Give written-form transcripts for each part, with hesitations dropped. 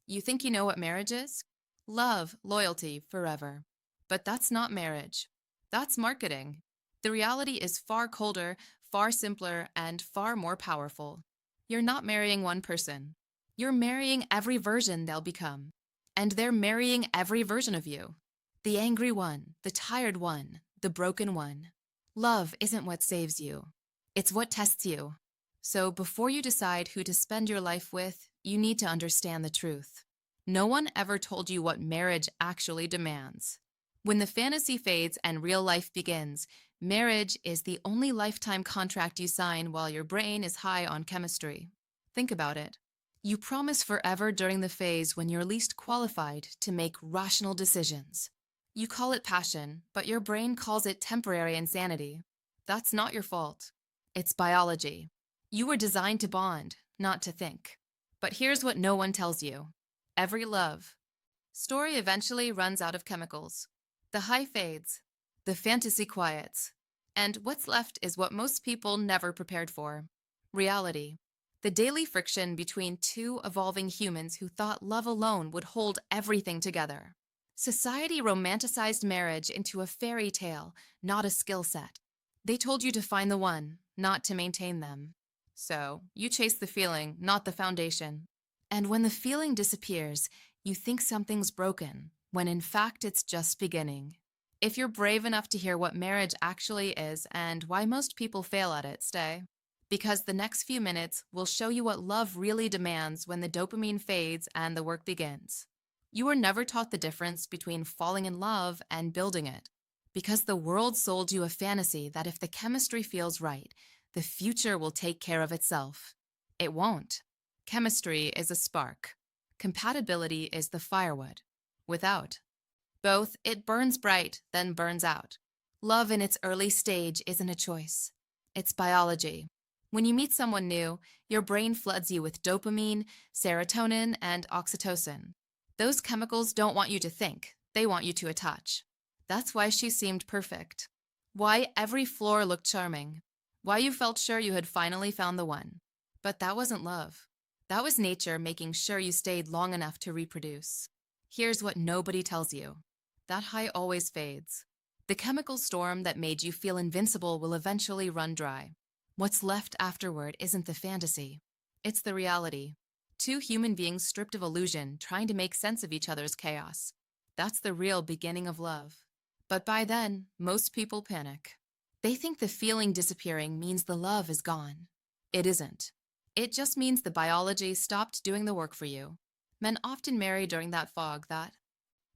You think you know what marriage is? Love, loyalty, forever. But that's not marriage. That's marketing. The reality is far colder, far simpler, and far more powerful. You're not marrying one person. You're marrying every version they'll become. And they're marrying every version of you. The angry one, the tired one, the broken one. Love isn't what saves you. It's what tests you. So before you decide who to spend your life with, you need to understand the truth. No one ever told you what marriage actually demands. When the fantasy fades and real life begins, marriage is the only lifetime contract you sign while your brain is high on chemistry. Think about it. You promise forever during the phase when you're least qualified to make rational decisions. You call it passion, but your brain calls it temporary insanity. That's not your fault. It's biology. You were designed to bond, not to think. But here's what no one tells you. Every love story eventually runs out of chemicals. The high fades, the fantasy quiets, and what's left is what most people never prepared for. Reality. The daily friction between two evolving humans who thought love alone would hold everything together. Society romanticized marriage into a fairy tale, not a skill set. They told you to find the one, not to maintain them. So, you chase the feeling, not the foundation. And when the feeling disappears, you think something's broken, when in fact it's just beginning. If you're brave enough to hear what marriage actually is and why most people fail at it, stay. Because the next few minutes will show you what love really demands when the dopamine fades and the work begins. You were never taught the difference between falling in love and building it. Because the world sold you a fantasy that if the chemistry feels right, the future will take care of itself. It won't. Chemistry is a spark. Compatibility is the firewood. Without both, it burns bright, then burns out. Love in its early stage isn't a choice. It's biology. When you meet someone new, your brain floods you with dopamine, serotonin, and oxytocin. Those chemicals don't want you to think, they want you to attach. That's why she seemed perfect. Why every floor looked charming. Why you felt sure you had finally found the one. But that wasn't love. That was nature making sure you stayed long enough to reproduce. Here's what nobody tells you. That high always fades. The chemical storm that made you feel invincible will eventually run dry. What's left afterward isn't the fantasy. It's the reality. Two human beings stripped of illusion, trying to make sense of each other's chaos. That's the real beginning of love. But by then, most people panic. They think the feeling disappearing means the love is gone. It isn't. It just means the biology stopped doing the work for you. Men often marry during that fog, that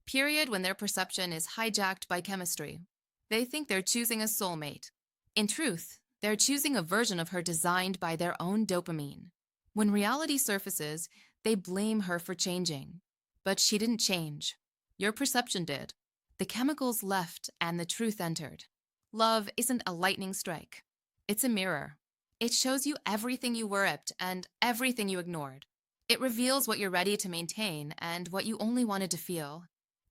period when their perception is hijacked by chemistry. They think they're choosing a soulmate. In truth, they're choosing a version of her designed by their own dopamine. When reality surfaces, they blame her for changing. But she didn't change. Your perception did. The chemicals left and the truth entered. Love isn't a lightning strike. It's a mirror. It shows you everything you worshipped and everything you ignored. It reveals what you're ready to maintain and what you only wanted to feel.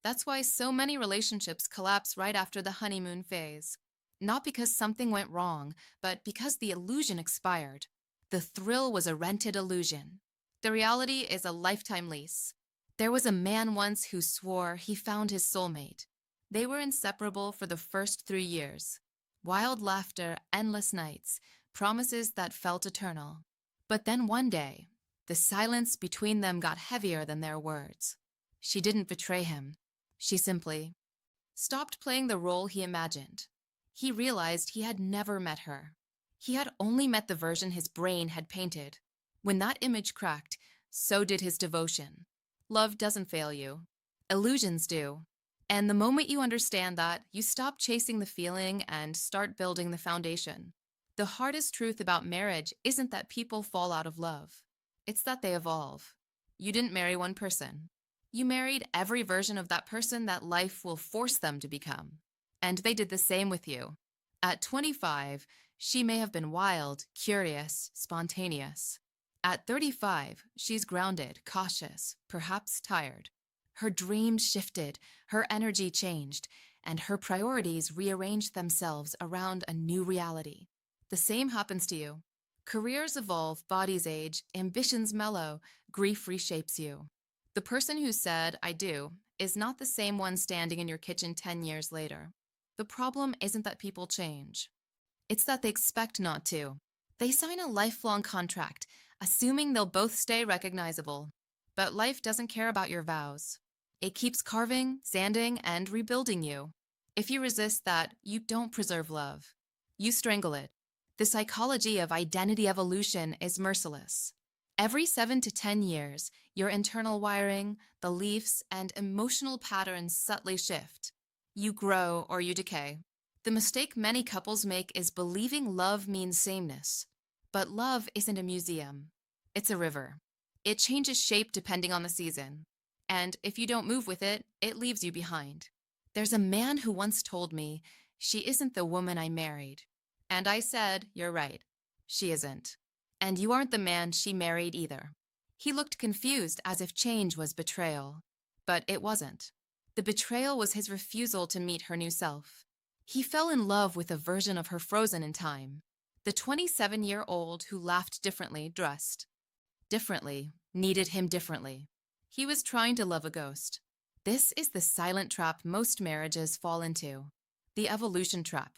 That's why so many relationships collapse right after the honeymoon phase. Not because something went wrong, but because the illusion expired. The thrill was a rented illusion. The reality is a lifetime lease. There was a man once who swore he found his soulmate. They were inseparable for the first 3 years. Wild laughter, endless nights, promises that felt eternal. But then one day, the silence between them got heavier than their words. She didn't betray him. She simply stopped playing the role he imagined. He realized he had never met her. He had only met the version his brain had painted. When that image cracked, so did his devotion. Love doesn't fail you. Illusions do. And the moment you understand that, you stop chasing the feeling and start building the foundation. The hardest truth about marriage isn't that people fall out of love. It's that they evolve. You didn't marry one person. You married every version of that person that life will force them to become. And they did the same with you. At 25, she may have been wild, curious, spontaneous. At 35, she's grounded, cautious, perhaps tired. Her dreams shifted, her energy changed, and her priorities rearranged themselves around a new reality. The same happens to you. Careers evolve, bodies age, ambitions mellow, grief reshapes you. The person who said, I do, is not the same one standing in your kitchen 10 years later. The problem isn't that people change. It's that they expect not to. They sign a lifelong contract, assuming they'll both stay recognizable. But life doesn't care about your vows. It keeps carving, sanding, and rebuilding you. If you resist that, you don't preserve love. You strangle it. The psychology of identity evolution is merciless. Every 7 to 10 years, your internal wiring, beliefs, and emotional patterns subtly shift. You grow or you decay. The mistake many couples make is believing love means sameness. But love isn't a museum. It's a river. It changes shape depending on the season. And if you don't move with it, it leaves you behind. There's a man who once told me, "She isn't the woman I married." And I said, "You're right. She isn't. And you aren't the man she married either." He looked confused, as if change was betrayal. But it wasn't. The betrayal was his refusal to meet her new self. He fell in love with a version of her frozen in time. The 27-year-old who laughed differently, dressed differently, needed him differently. He was trying to love a ghost. This is the silent trap most marriages fall into. The evolution trap.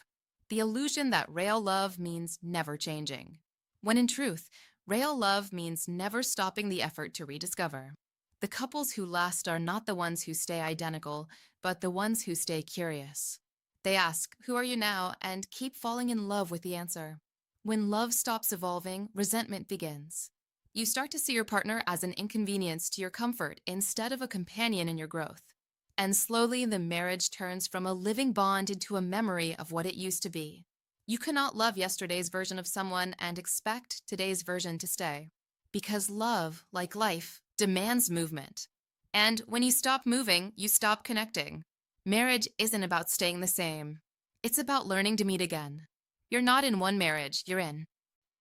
The illusion that real love means never changing. When in truth, real love means never stopping the effort to rediscover. The couples who last are not the ones who stay identical, but the ones who stay curious. They ask, "Who are you now?" and keep falling in love with the answer. When love stops evolving, resentment begins. You start to see your partner as an inconvenience to your comfort instead of a companion in your growth. And slowly the marriage turns from a living bond into a memory of what it used to be. You cannot love yesterday's version of someone and expect today's version to stay. Because love, like life, demands movement. And when you stop moving, you stop connecting. Marriage isn't about staying the same. It's about learning to meet again. You're not in one marriage, you're in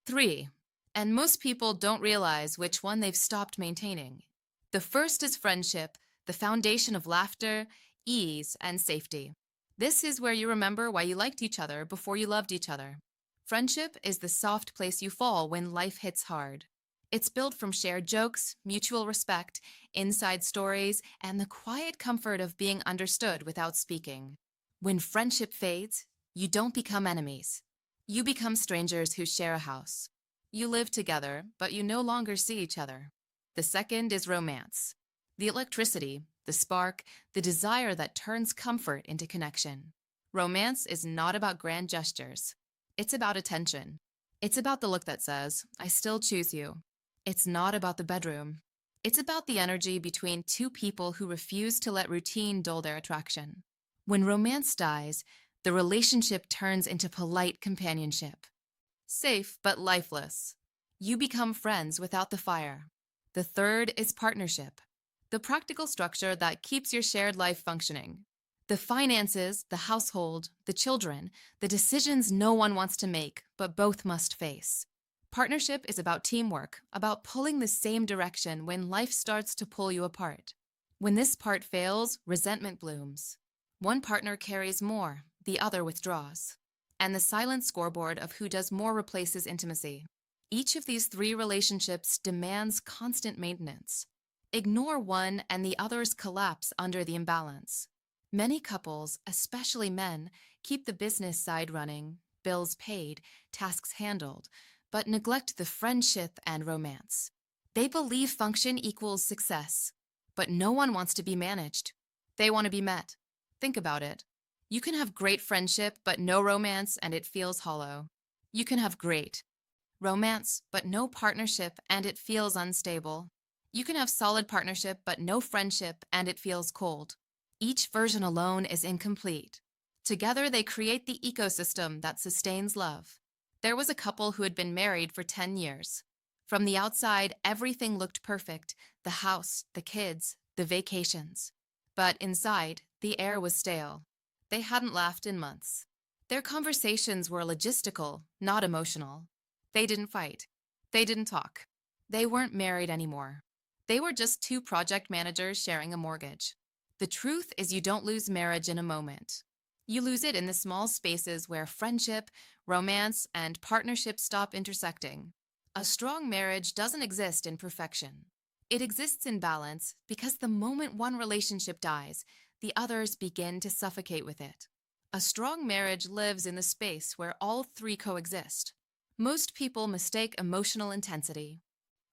3. And most people don't realize which one they've stopped maintaining. The first is friendship, the foundation of laughter, ease, and safety. This is where you remember why you liked each other before you loved each other. Friendship is the soft place you fall when life hits hard. It's built from shared jokes, mutual respect, inside stories, and the quiet comfort of being understood without speaking. When friendship fades, you don't become enemies. You become strangers who share a house. You live together, but you no longer see each other. The second is romance. The electricity, the spark, the desire that turns comfort into connection. Romance is not about grand gestures. It's about attention. It's about the look that says, "I still choose you." It's not about the bedroom. It's about the energy between two people who refuse to let routine dull their attraction. When romance dies, the relationship turns into polite companionship. Safe but lifeless. You become friends without the fire. The third is partnership. The practical structure that keeps your shared life functioning. The finances, the household, the children, the decisions no one wants to make, but both must face. Partnership is about teamwork, about pulling the same direction when life starts to pull you apart. When this part fails, resentment blooms. One partner carries more, the other withdraws. And the silent scoreboard of who does more replaces intimacy. Each of these 3 relationships demands constant maintenance. Ignore one and the others collapse under the imbalance. Many couples, especially men, keep the business side running, bills paid, tasks handled, but neglect the friendship and romance. They believe function equals success, but no one wants to be managed. They want to be met. Think about it. You can have great friendship, but no romance, and it feels hollow. You can have great romance, but no partnership, and it feels unstable. You can have solid partnership, but no friendship, and it feels cold. Each version alone is incomplete. Together, they create the ecosystem that sustains love. There was a couple who had been married for 10 years. From the outside, everything looked perfect: the house, the kids, the vacations. But inside, the air was stale. They hadn't laughed in months. Their conversations were logistical, not emotional. They didn't fight. They didn't talk. They weren't married anymore. They were just 2 project managers sharing a mortgage. The truth is, you don't lose marriage in a moment. You lose it in the small spaces where friendship, romance, and partnership stop intersecting. A strong marriage doesn't exist in perfection. It exists in balance because the moment one relationship dies, the others begin to suffocate with it. A strong marriage lives in the space where all three coexist. Most people mistake emotional intensity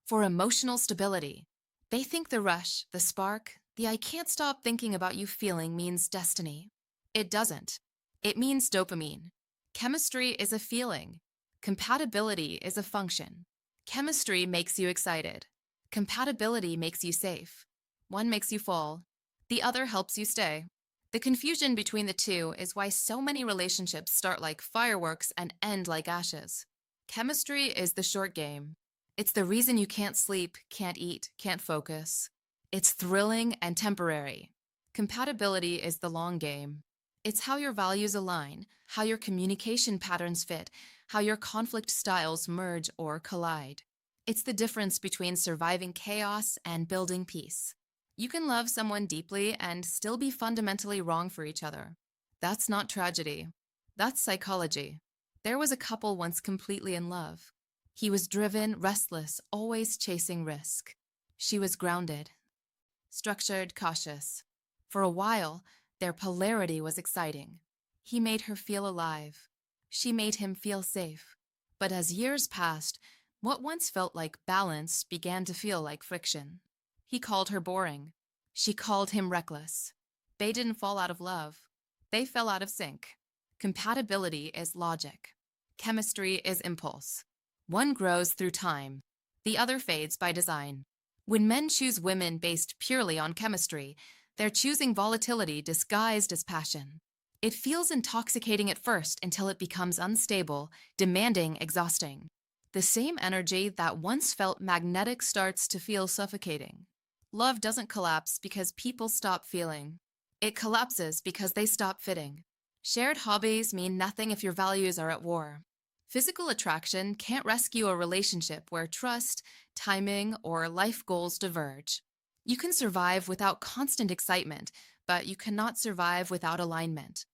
for emotional stability. They think the rush, the spark, the I can't stop thinking about you feeling means destiny. It doesn't. It means dopamine. Chemistry is a feeling. Compatibility is a function. Chemistry makes you excited. Compatibility makes you safe. One makes you fall. The other helps you stay. The confusion between the two is why so many relationships start like fireworks and end like ashes. Chemistry is the short game. It's the reason you can't sleep, can't eat, can't focus. It's thrilling and temporary. Compatibility is the long game. It's how your values align, how your communication patterns fit, how your conflict styles merge or collide. It's the difference between surviving chaos and building peace. You can love someone deeply and still be fundamentally wrong for each other. That's not tragedy. That's psychology. There was a couple once completely in love. He was driven, restless, always chasing risk. She was grounded, structured, cautious. For a while, their polarity was exciting. He made her feel alive. She made him feel safe. But as years passed, what once felt like balance began to feel like friction. He called her boring. She called him reckless. They didn't fall out of love. They fell out of sync. Compatibility is logic. Chemistry is impulse. One grows through time. The other fades by design. When men choose women based purely on chemistry, they're choosing volatility disguised as passion. It feels intoxicating at first until it becomes unstable, demanding, exhausting. The same energy that once felt magnetic starts to feel suffocating. Love doesn't collapse because people stop feeling. It collapses because they stop fitting. Shared hobbies mean nothing if your values are at war. Physical attraction can't rescue a relationship where trust, timing, or life goals diverge. You can survive without constant excitement, but you cannot survive without alignment.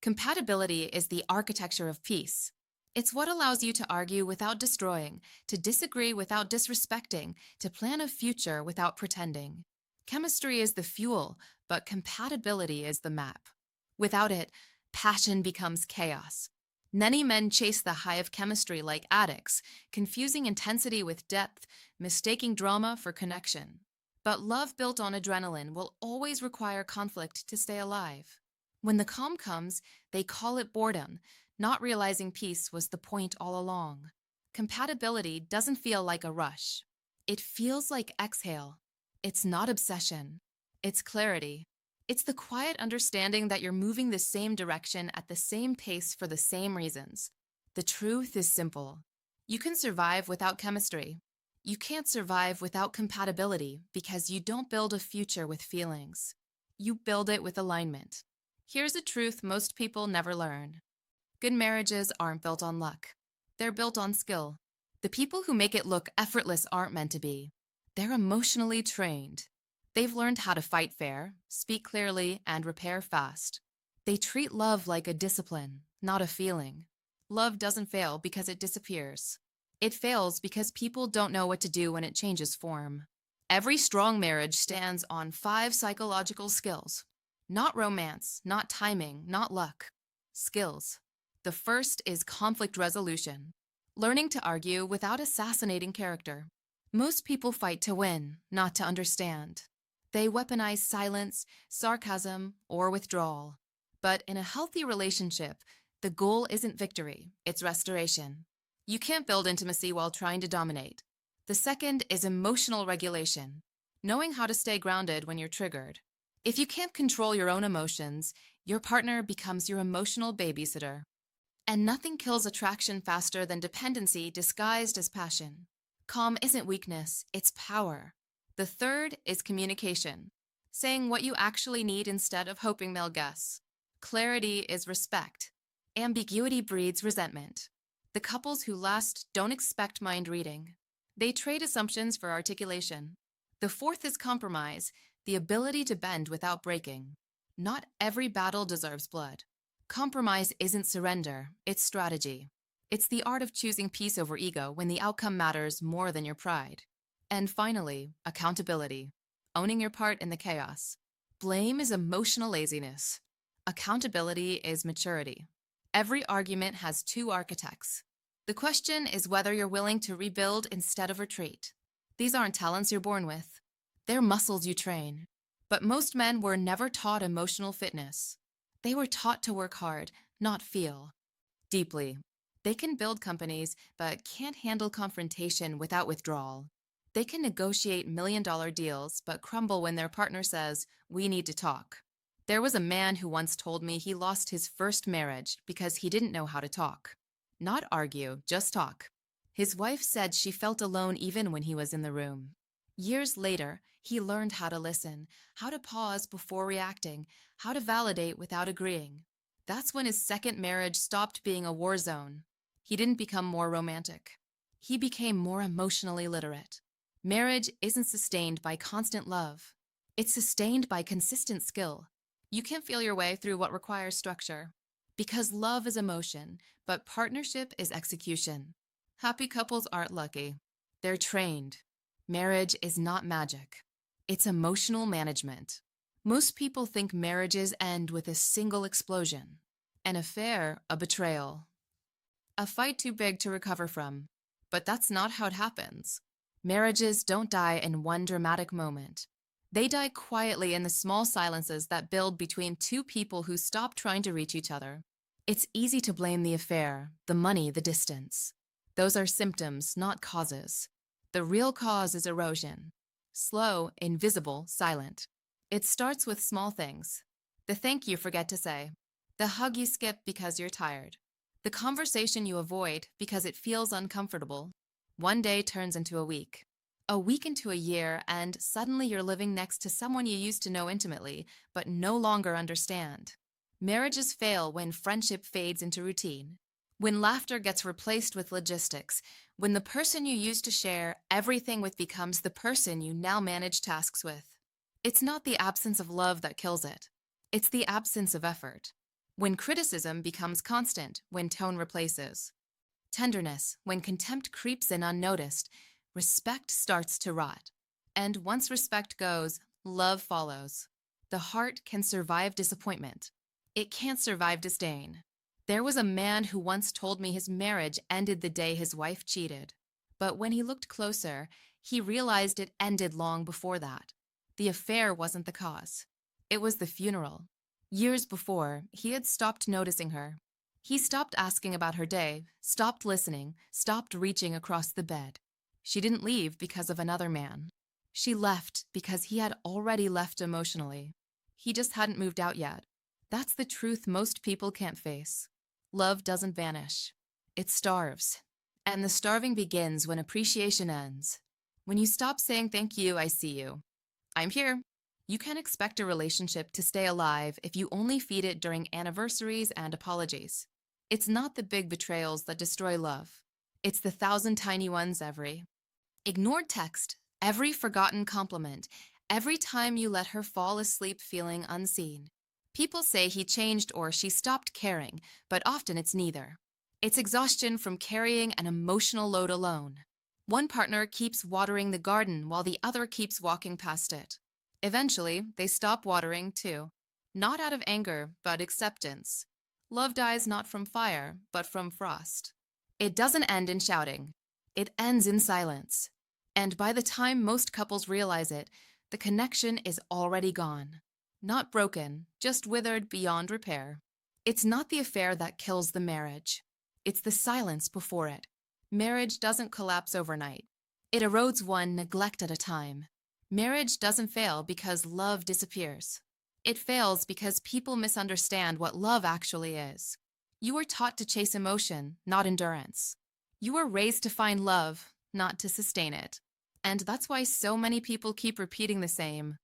Compatibility is the architecture of peace. It's what allows you to argue without destroying, to disagree without disrespecting, to plan a future without pretending. Chemistry is the fuel, but compatibility is the map. Without it, passion becomes chaos. Many men chase the high of chemistry like addicts, confusing intensity with depth, mistaking drama for connection. But love built on adrenaline will always require conflict to stay alive. When the calm comes, they call it boredom, not realizing peace was the point all along. Compatibility doesn't feel like a rush. It feels like exhale. It's not obsession. It's clarity. It's the quiet understanding that you're moving the same direction at the same pace for the same reasons. The truth is simple. You can survive without chemistry. You can't survive without compatibility because you don't build a future with feelings. You build it with alignment. Here's a truth most people never learn. Good marriages aren't built on luck. They're built on skill. The people who make it look effortless aren't meant to be. They're emotionally trained. They've learned how to fight fair, speak clearly, and repair fast. They treat love like a discipline, not a feeling. Love doesn't fail because it disappears. It fails because people don't know what to do when it changes form. Every strong marriage stands on 5 psychological skills. Not romance, not timing, not luck. Skills. The first is conflict resolution. Learning to argue without assassinating character. Most people fight to win, not to understand. They weaponize silence, sarcasm, or withdrawal. But in a healthy relationship, the goal isn't victory, it's restoration. You can't build intimacy while trying to dominate. The second is emotional regulation, knowing how to stay grounded when you're triggered. If you can't control your own emotions, your partner becomes your emotional babysitter. And nothing kills attraction faster than dependency disguised as passion. Calm isn't weakness, it's power. The third is communication, saying what you actually need instead of hoping they'll guess. Clarity is respect. Ambiguity breeds resentment. The couples who last don't expect mind reading. They trade assumptions for articulation. The fourth is compromise, the ability to bend without breaking. Not every battle deserves blood. Compromise isn't surrender, it's strategy. It's the art of choosing peace over ego when the outcome matters more than your pride. And finally, accountability, owning your part in the chaos. Blame is emotional laziness. Accountability is maturity. Every argument has two architects. The question is whether you're willing to rebuild instead of retreat. These aren't talents you're born with. They're muscles you train. But most men were never taught emotional fitness. They were taught to work hard, not feel deeply. They can build companies, but can't handle confrontation without withdrawal. They can negotiate million-dollar deals, but crumble when their partner says, "We need to talk." There was a man who once told me he lost his first marriage because he didn't know how to talk. Not argue, just talk. His wife said she felt alone even when he was in the room. Years later, he learned how to listen, how to pause before reacting, how to validate without agreeing. That's when his second marriage stopped being a war zone. He didn't become more romantic. He became more emotionally literate. Marriage isn't sustained by constant love. It's sustained by consistent skill. You can't feel your way through what requires structure. Because love is emotion, but partnership is execution. Happy couples aren't lucky. They're trained. Marriage is not magic. It's emotional management. Most people think marriages end with a single explosion. An affair, a betrayal. A fight too big to recover from. But that's not how it happens. Marriages don't die in one dramatic moment. They die quietly in the small silences that build between two people who stop trying to reach each other. It's easy to blame the affair, the money, the distance. Those are symptoms, not causes. The real cause is erosion. Slow, invisible, silent. It starts with small things. The thank you forget to say. The hug you skip because you're tired. The conversation you avoid because it feels uncomfortable. One day turns into a week into a year, and suddenly you're living next to someone you used to know intimately, but no longer understand. Marriages fail when friendship fades into routine, when laughter gets replaced with logistics, when the person you used to share everything with becomes the person you now manage tasks with. It's not the absence of love that kills it. It's the absence of effort. When criticism becomes constant, when tone replaces. Tenderness, when contempt creeps in unnoticed, respect starts to rot. And once respect goes, love follows. The heart can survive disappointment. It can't survive disdain. There was a man who once told me his marriage ended the day his wife cheated. But when he looked closer, he realized it ended long before that. The affair wasn't the cause. It was the funeral. Years before, he had stopped noticing her. He stopped asking about her day, stopped listening, stopped reaching across the bed. She didn't leave because of another man. She left because he had already left emotionally. He just hadn't moved out yet. That's the truth most people can't face. Love doesn't vanish. It starves. And the starving begins when appreciation ends. When you stop saying thank you, I see you. I'm here. You can't expect a relationship to stay alive if you only feed it during anniversaries and apologies. It's not the big betrayals that destroy love. It's the 1,000 tiny ones every ignored text, every forgotten compliment, every time you let her fall asleep feeling unseen. People say he changed or she stopped caring, but often it's neither. It's exhaustion from carrying an emotional load alone. One partner keeps watering the garden while the other keeps walking past it. Eventually, they stop watering too. Not out of anger, but acceptance. Love dies not from fire, but from frost. It doesn't end in shouting. It ends in silence. And by the time most couples realize it, the connection is already gone. Not broken, just withered beyond repair. It's not the affair that kills the marriage. It's the silence before it. Marriage doesn't collapse overnight. It erodes one neglect at a time. Marriage doesn't fail because love disappears. It fails because people misunderstand what love actually is. You were taught to chase emotion, not endurance. You were raised to find love, not to sustain it. And that's why so many people keep repeating the same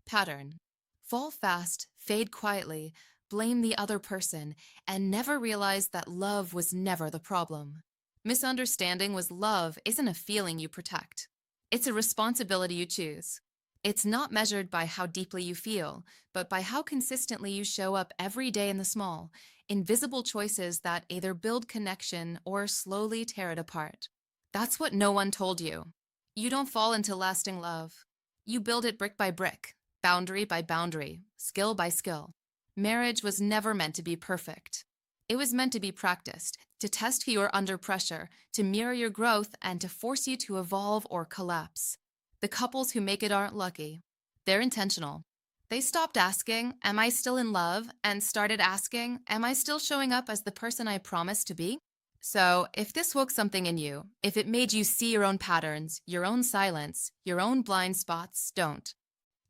pattern. Fall fast, fade quietly, blame the other person, and never realize that love was never the problem. Misunderstanding was love isn't a feeling you protect. It's a responsibility you choose. It's not measured by how deeply you feel, but by how consistently you show up every day in the small, invisible choices that either build connection or slowly tear it apart. That's what no one told you. You don't fall into lasting love. You build it brick by brick, boundary by boundary, skill by skill. Marriage was never meant to be perfect. It was meant to be practiced, to test who you are under pressure, to mirror your growth, and to force you to evolve or collapse. The couples who make it aren't lucky. They're intentional. They stopped asking, "Am I still in love?" and started asking, "Am I still showing up as the person I promised to be?" So, if this woke something in you, if it made you see your own patterns, your own silence, your own blind spots, don't.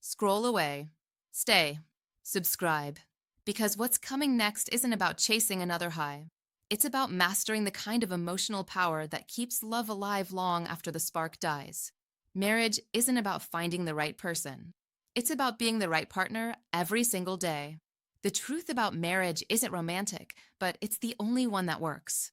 Scroll away. Stay. Subscribe. Because what's coming next isn't about chasing another high. It's about mastering the kind of emotional power that keeps love alive long after the spark dies. Marriage isn't about finding the right person. It's about being the right partner every single day. The truth about marriage isn't romantic, but it's the only one that works.